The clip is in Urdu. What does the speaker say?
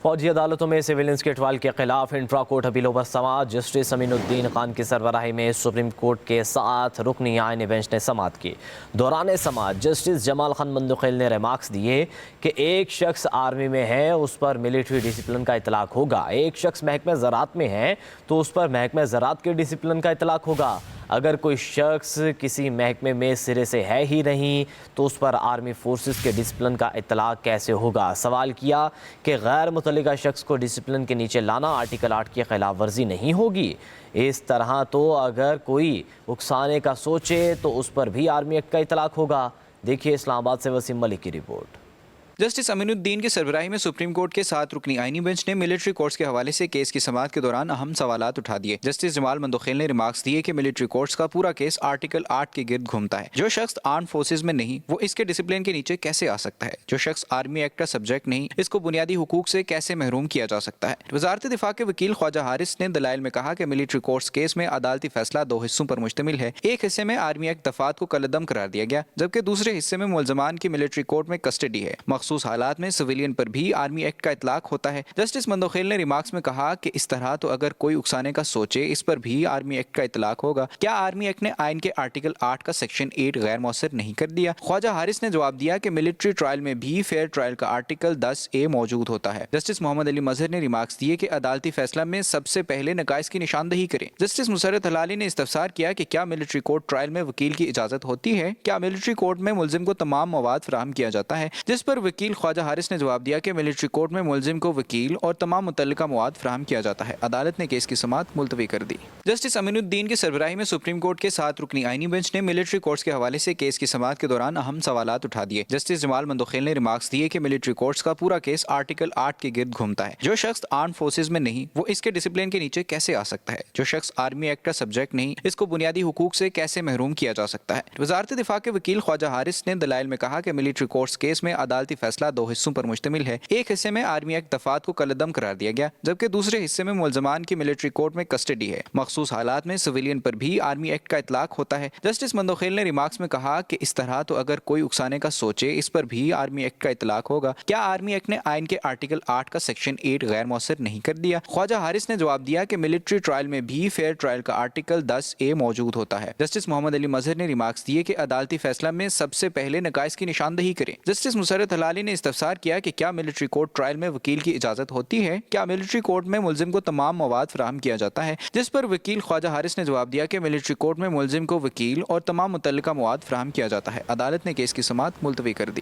فوجی عدالتوں میں سویلینز کے ٹرائل کے خلاف انٹرا کورٹ اپیلوں پر سماعت۔ جسٹس امین الدین خان کی سربراہی میں سپریم کورٹ کے 7 رکنی آئینی بینچ نے سماعت کی۔ دوران سماعت جسٹس جمال خان مندوخیل نے ریمارکس دیے کہ ایک شخص آرمی میں ہے، اس پر ملٹری ڈسپلن کا اطلاق ہوگا، ایک شخص محکمہ زراعت میں ہے تو اس پر محکمہ زراعت کے ڈسپلن کا اطلاق ہوگا۔ اگر کوئی شخص کسی محکمے میں سرے سے ہے ہی نہیں تو اس پر آرمی فورسز کے ڈسپلن کا اطلاق کیسے ہوگا؟ سوال کیا کہ غیر متعلقہ شخص کو ڈسپلن کے نیچے لانا آرٹیکل 8 کی خلاف ورزی نہیں ہوگی؟ اس طرح تو اگر کوئی اکسانے کا سوچے تو اس پر بھی آرمی ایکٹ کا اطلاق ہوگا۔ دیکھیے اسلام آباد سے وسیم ملک کی رپورٹ۔ جسٹس امین الدین کی سربراہی میں سپریم کورٹ کے 7 رکنی آئینی بینچ نے ملٹری کورٹس کے حوالے سے کیس کی سماعت کے دوران اہم سوالات اٹھا دیے۔ جسٹس جمال مندوخیل نے ریمارکس دیے کہ ملٹری کورٹس کا پورا کیس آرٹیکل 8 کے گرد گھومتا ہے۔ جو شخص آرم فورسز میں نہیں وہ اس کے ڈسپلن کے نیچے کیسے آ سکتا ہے؟ جو شخص آرمی ایکٹ کا سبجیکٹ نہیں اس کو بنیادی حقوق سے کیسے محروم کیا جا سکتا ہے؟ وزارت دفاع کے وکیل خواجہ حارث نے دلائل میں کہا کہ ملٹری کورٹس کیس میں عدالتی فیصلہ 2 حصوں پر مشتمل ہے۔ ایک حصے میں آرمی ایکٹ دفعات کو کالعدم قرار دیا گیا، جبکہ دوسرے حصے میں ملزمان کی ملٹری کورٹ میں کسٹڈی ہے۔ مخصوص حالات میں سویلین پر بھی آرمی ایکٹ کا اطلاق ہوتا ہے۔ جسٹس مندوخیل نے ریمارکس میں کہا کہ اس طرح تو اگر کوئی اکسانے کا سوچے اس پر بھی آرمی ایکٹ کا اطلاق ہوگا۔ کیا آرمی ایکٹ نے آئین کے آرٹیکل 8 کا سیکشن 8 غیر مؤثر نہیں کر دیا؟ خواجہ حارث نے جواب دیا کہ ملٹری ٹرائل میں بھی فیئر ٹرائل کا آرٹیکل 10A موجود ہوتا ہے۔ جسٹس محمد علی مظہر نے ریمارکس دیے کہ عدالتی فیصلہ میں سب سے پہلے نقائص کی نشاندہی کریں۔ جسٹس مسرت ہلالی نے استفسار کیا کہ کیا ملٹری کورٹ ٹرائل میں وکیل کی اجازت ہوتی ہے؟ کیا ملٹری کورٹ میں ملزم کو تمام مواد فراہم کیا جاتا ہے؟ جس پر وکیل خواجہ حارث نے جواب دیا کہ ملٹری کورٹ میں ملزم کو وکیل اور تمام متعلقہ مواد فراہم کیا جاتا ہے۔ عدالت نے کیس کی سماعت ملتوی کر دی۔ جسٹس امین الدین کی سربراہی میں سپریم کورٹ کے 7 رکنی آئینی بینچ نے ملٹری کورٹس کے حوالے سے کیس کی سماعت کے دوران اہم سوالات اٹھا دیے۔ جسٹس جمال مندوخیل نے ریمارکس دیے کہ ملٹری کورٹس کا پورا کیس آرٹیکل 8 کے گرد گھومتا ہے۔ جو شخص آرم فورسز میں نہیں وہ اس کے ڈسپلن کے نیچے کیسے آ سکتا ہے؟ جو شخص آرمی ایکٹ کا سبجیکٹ نہیں اس کو بنیادی حقوق سے کیسے محروم کیا جا سکتا ہے؟ وزارت دفاع کے وکیل خواجہ حارث نے دلائل میں کہا کہ ملٹری کورٹس کیس میں عدالتی فیصلہ 2 حصوں پر مشتمل ہے۔ ایک حصے میں آرمی ایکٹ دفعات کو کالعدم قرار دیا گیا، جبکہ دوسرے حصے میں ملزمان کی ملٹری کورٹ میں کسٹڈی ہے۔ مخصوص حالات میں سویلین پر بھی آرمی ایکٹ کا اطلاق ہوتا ہے۔ جسٹس مندوخیل نے ریمارکس میں کہا کہ اس طرح تو اگر کوئی اکسانے کا سوچے اس پر بھی آرمی ایکٹ کا اطلاق ہوگا۔ کیا آرمی ایکٹ نے آئین کے آرٹیکل 8 کا سیکشن 8 غیر مؤثر نہیں کر دیا؟ خواجہ حارث نے جواب دیا کہ ملٹری ٹرائل میں بھی فیئر ٹرائل کا آرٹیکل 10A موجود ہوتا ہے۔ جسٹس محمد علی مظہر نے ریمارکس دیے کہ عدالتی فیصلہ میں سب سے پہلے نقائص کی نشاندہی کریں۔ جسٹس مسرت ہلالی نے استفسار کیا کہ کیا ملٹری کورٹ ٹرائل میں وکیل کی اجازت ہوتی ہے؟ کیا ملٹری کورٹ میں ملزم کو تمام مواد فراہم کیا جاتا ہے؟ جس پر وکیل خواجہ حارث نے جواب دیا کہ ملٹری کورٹ میں ملزم کو وکیل اور تمام متعلقہ مواد فراہم کیا جاتا ہے۔ عدالت نے کیس کی سماعت ملتوی کر دی۔